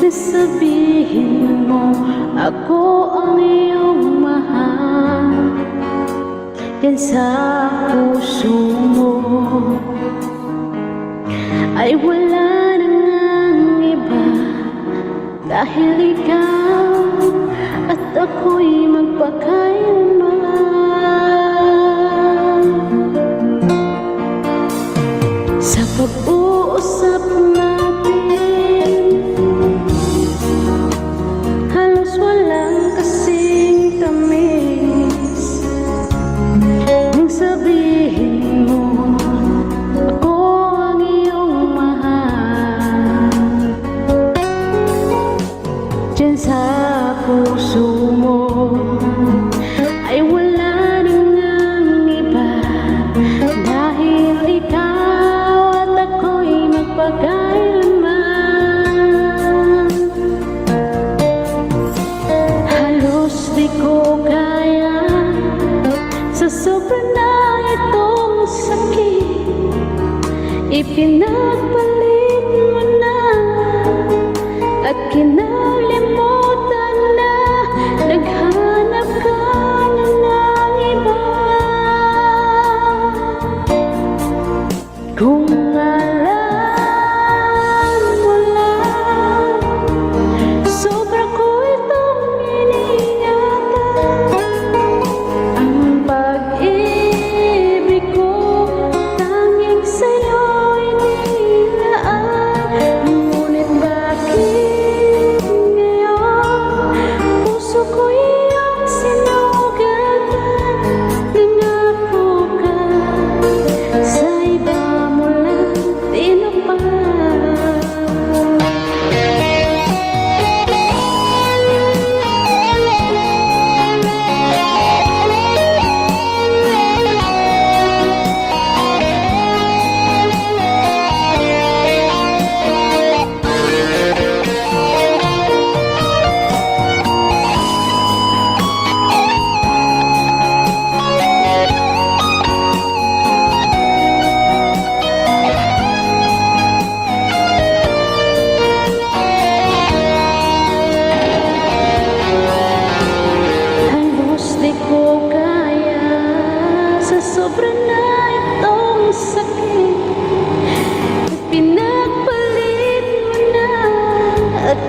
Sasabihin mo ako ang iyong mahal, yan sa puso mo ay wala nang iba, dahil ikaw at ako'y magpakailanman. Sa pag-uusap natin, halos walang kasing tamis. Nang sabihin mo ako ang iyong mahal, diyan sa puso mo ay wala nang iba, dahil ikaw at ako'y magpakailanman. Halos di ko kaya, sa sobra na itong sakit, ipinagpalit mo na at kinalimutan na, naghanap ka na ng iba. Kung alam mo lang, sobra ko itong iniingatan. Ang pag-ibig ko tanging sa'yo'y nilaan. Ngunit bakit ngayon puso ko iyong sinugatan? Nangako ka, sa iba mo lang tinupad. Di ko kaya, sa sobra na itong sakit, pinagpalit mo na at